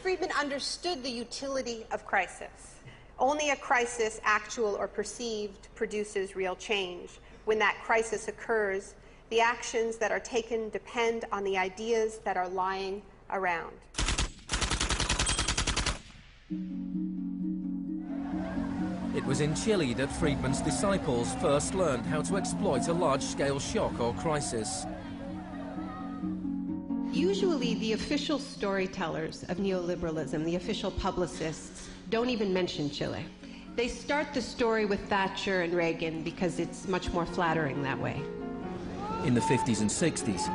Friedman understood the utility of crisis. Only a crisis, actual or perceived, produces real change. When that crisis occurs, the actions that are taken depend on the ideas that are lying around. It was in Chile that Friedman's disciples first learned how to exploit a large-scale shock or crisis. Usually the official storytellers of neoliberalism, the official publicists, don't even mention Chile. They start the story with Thatcher and Reagan because it's much more flattering that way. In the 50s and 60s,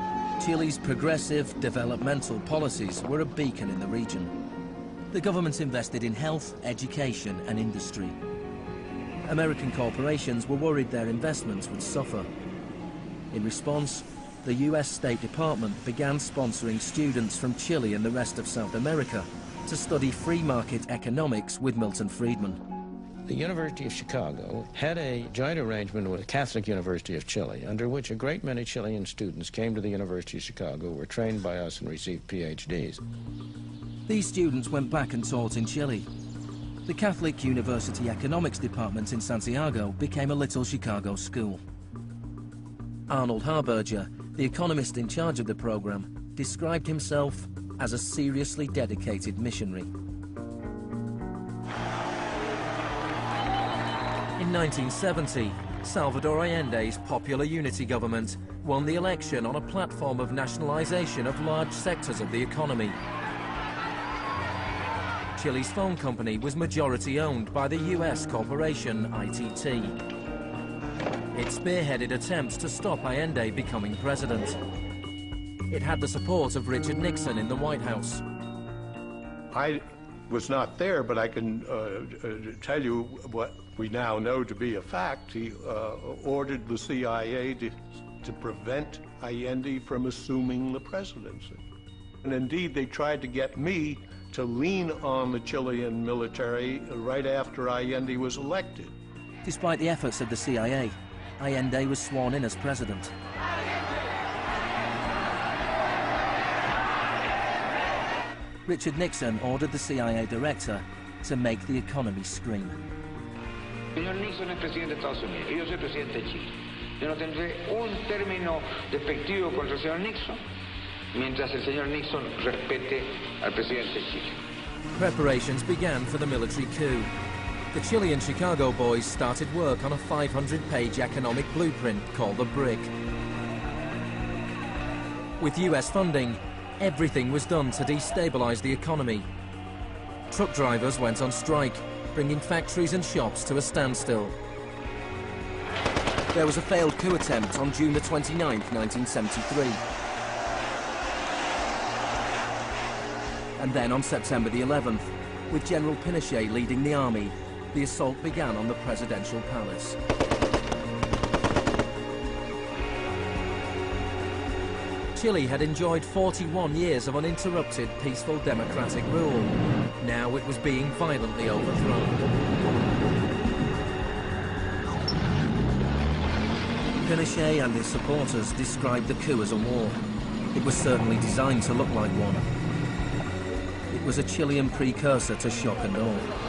Chile's progressive developmental policies were a beacon in the region. The government invested in health, education and industry. American corporations were worried their investments would suffer. In response, the US State Department began sponsoring students from Chile and the rest of South America to study free market economics with Milton Friedman. The University of Chicago had a joint arrangement with the Catholic University of Chile, under which a great many Chilean students came to the University of Chicago, were trained by us and received PhDs. These students went back and taught in Chile. The Catholic University Economics Department in Santiago became a little Chicago school. Arnold Harberger, the economist in charge of the program, described himself as a seriously dedicated missionary. In 1970, Salvador Allende's Popular Unity government won the election on a platform of nationalization of large sectors of the economy. Chile's phone company was majority-owned by the US corporation ITT. It spearheaded attempts to stop Allende becoming president. It had the support of Richard Nixon in the White House. I was not there, but I can tell you what we now know to be a fact. He ordered the CIA to prevent Allende from assuming the presidency. And indeed, they tried to get me to lean on the Chilean military right after Allende was elected. Despite the efforts of the CIA, Allende was sworn in as president. Richard Nixon ordered the CIA director to make the economy scream. Señor Nixon es presidente de Estados Unidos y yo soy presidente de Chile. Yo no tendré un término despectivo contra el señor Nixon mientras el señor Nixon respete al presidente de Chile. Preparations began for the military coup. The Chilean Chicago boys started work on a 500-page economic blueprint called the BRIC. With US funding, everything was done to destabilize the economy. Truck drivers went on strike, bringing factories and shops to a standstill. There was a failed coup attempt on June the 29th, 1973. And then on September the 11th, with General Pinochet leading the army, the assault began on the presidential palace. Chile had enjoyed 41 years of uninterrupted, peaceful democratic rule. Now it was being violently overthrown. Pinochet and his supporters described the coup as a war. It was certainly designed to look like one. It was a Chilean precursor to shock and awe.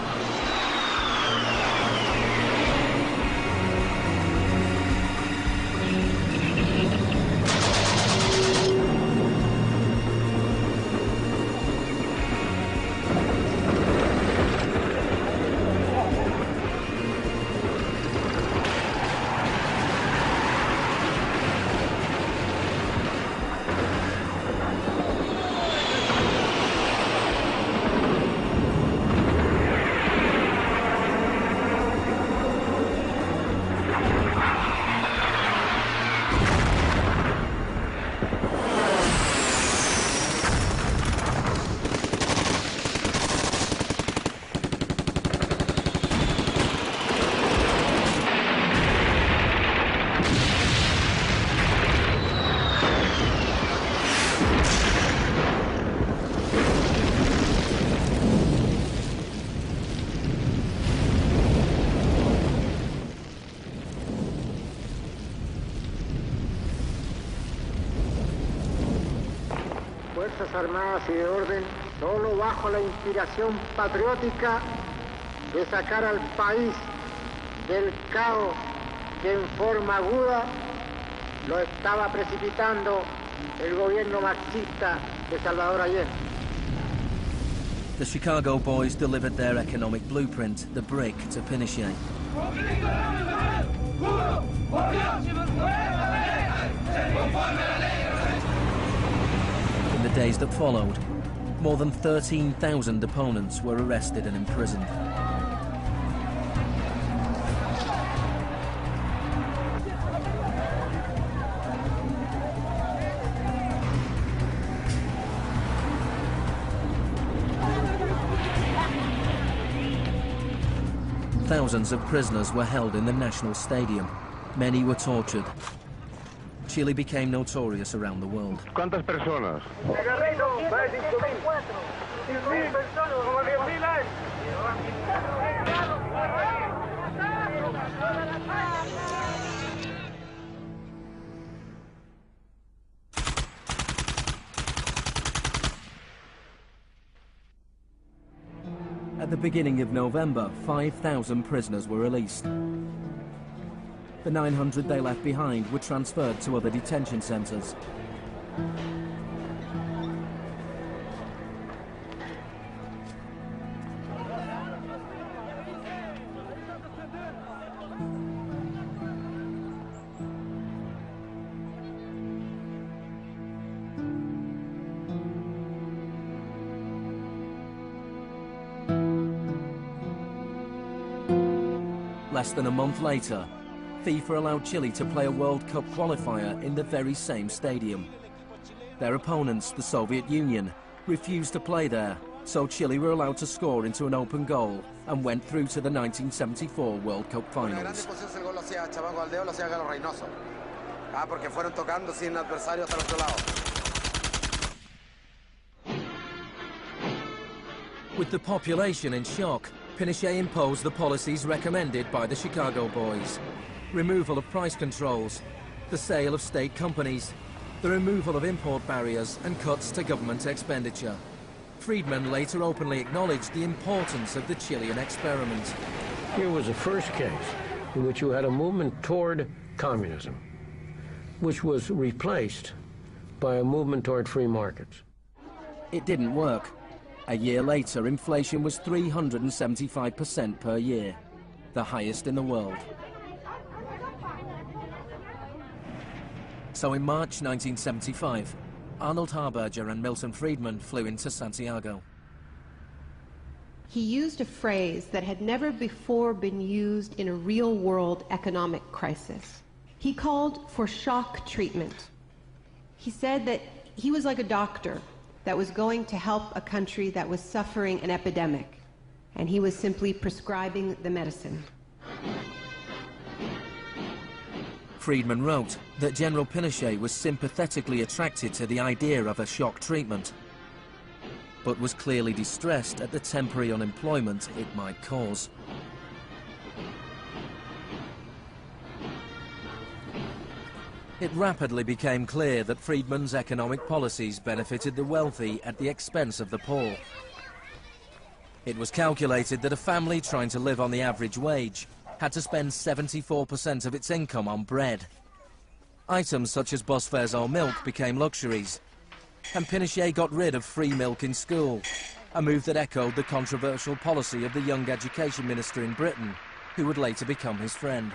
Fuerzas Armadas y de Orden solo bajo la inspiración patriótica de sacar al país del caos que en forma aguda lo estaba precipitando el gobierno marxista de Salvador Allende. The Chicago boys delivered their economic blueprint, the brick, to Pinochet. In the days that followed, more than 13,000 opponents were arrested and imprisoned. Thousands of prisoners were held in the National Stadium. Many were tortured. Chile became notorious around the world. ¿Cuántas personas? At the beginning of November, 5,000 prisoners were released. The 900 they left behind were transferred to other detention centres. Less than a month later, FIFA allowed Chile to play a World Cup qualifier in the very same stadium. Their opponents, the Soviet Union, refused to play there, so Chile were allowed to score into an open goal and went through to the 1974 World Cup finals. With the population in shock, Pinochet imposed the policies recommended by the Chicago boys. Removal of price controls, the sale of state companies, the removal of import barriers and cuts to government expenditure. Friedman later openly acknowledged the importance of the Chilean experiment. Here was the first case in which you had a movement toward communism, which was replaced by a movement toward free markets. It didn't work. A year later, inflation was 375% per year, the highest in the world. So in March 1975, Arnold Harberger and Milton Friedman flew into Santiago. He used a phrase that had never before been used in a real-world economic crisis. He called for shock treatment. He said that he was like a doctor that was going to help a country that was suffering an epidemic, and he was simply prescribing the medicine. Friedman wrote that General Pinochet was sympathetically attracted to the idea of a shock treatment, but was clearly distressed at the temporary unemployment it might cause. It rapidly became clear that Friedman's economic policies benefited the wealthy at the expense of the poor. It was calculated that a family trying to live on the average wage had to spend 74% of its income on bread. Items such as bus fares or milk became luxuries, and Pinochet got rid of free milk in school, a move that echoed the controversial policy of the young education minister in Britain, who would later become his friend.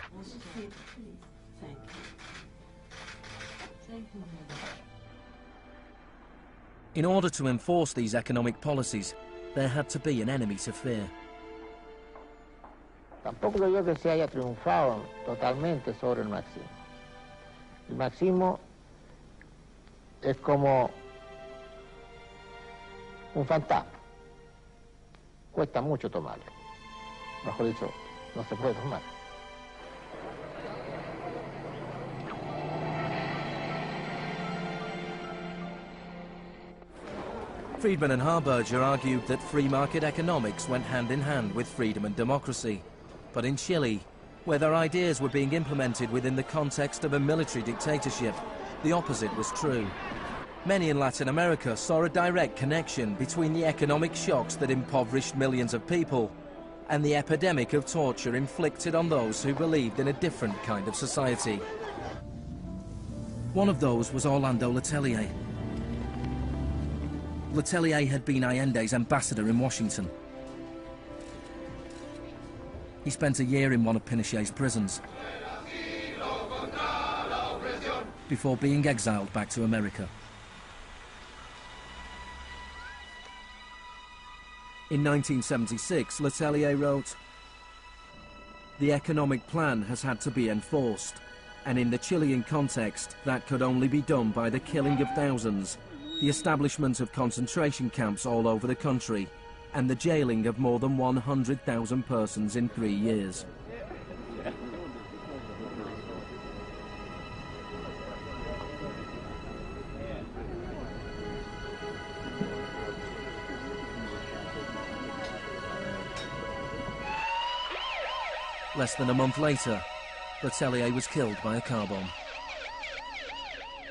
In order to enforce these economic policies, there had to be an enemy to fear. Tampoco creo que se haya triunfado totalmente sobre el marxismo. El marxismo es como un fantasma. Cuesta mucho tomarlo. Mejor dicho, no se puede tomar. Friedman and Harberger argued that free market economics went hand in hand with freedom and democracy. But in Chile, where their ideas were being implemented within the context of a military dictatorship, the opposite was true. Many in Latin America saw a direct connection between the economic shocks that impoverished millions of people and the epidemic of torture inflicted on those who believed in a different kind of society. One of those was Orlando Letelier. Letelier had been Allende's ambassador in Washington. He spent a year in one of Pinochet's prisons before being exiled back to America. In 1976, Letelier wrote, "The economic plan has had to be enforced, and in the Chilean context, that could only be done by the killing of thousands, the establishment of concentration camps all over the country, and the jailing of more than 100,000 persons in 3 years." Less than a month later, Letelier was killed by a car bomb.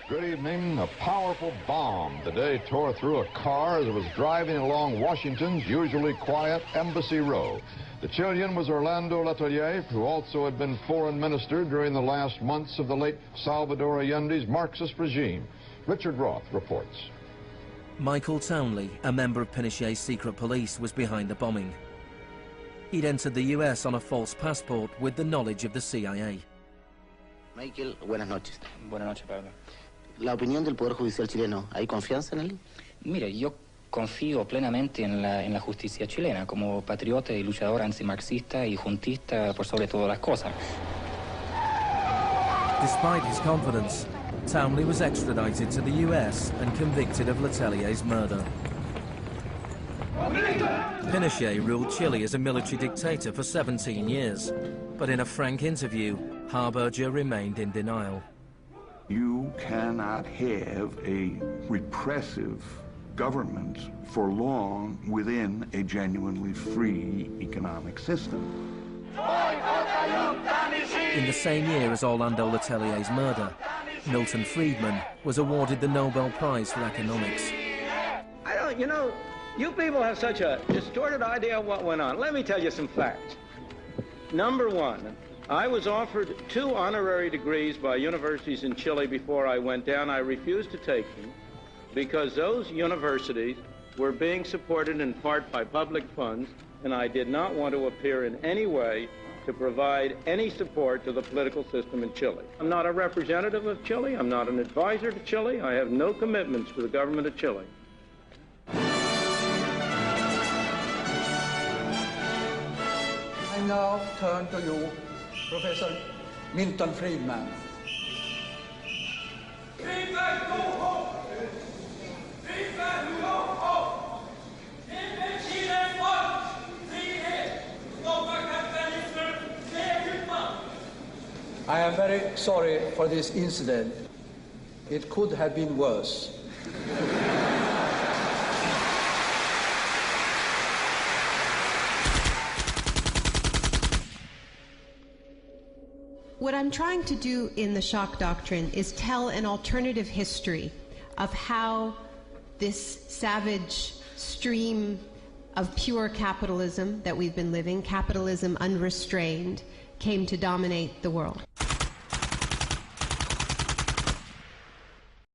Good evening. A powerful bomb today tore through a car as it was driving along Washington's usually quiet Embassy Row. The Chilean was Orlando Letelier, who also had been foreign minister during the last months of the late Salvador Allende's Marxist regime. Richard Roth reports. Michael Townley, a member of Pinochet's secret police, was behind the bombing. He'd entered the US on a false passport with the knowledge of the CIA. Michael, buenas noches. Buenas noches, Pablo. La opinión del Poder Judicial chileno, ¿hay confianza en él? Mire, yo confío plenamente en la justicia chilena, como patriota y luchador antimarxista y juntista por sobre todas las cosas. Despite his confidence, Townley was extradited to the US and convicted of Letelier's murder. Pinochet ruled Chile as a military dictator for 17 years, but in a frank interview, Harberger remained in denial. You cannot have a repressive government for long within a genuinely free economic system. In the same year as Orlando Letelier's murder, Milton Friedman was awarded the Nobel Prize for Economics. You people have such a distorted idea of what went on. Let me tell you some facts. Number one, I was offered 2 honorary degrees by universities in Chile before I went down. I refused to take them because those universities were being supported in part by public funds, and I did not want to appear in any way to provide any support to the political system in Chile. I'm not a representative of Chile. I'm not an advisor to Chile. I have no commitments to the government of Chile. I now turn to you, Professor Milton Friedman. I am very sorry for this incident. It could have been worse. What I'm trying to do in the shock doctrine is tell an alternative history of how this savage stream of pure capitalism that we've been living, capitalism unrestrained, came to dominate the world.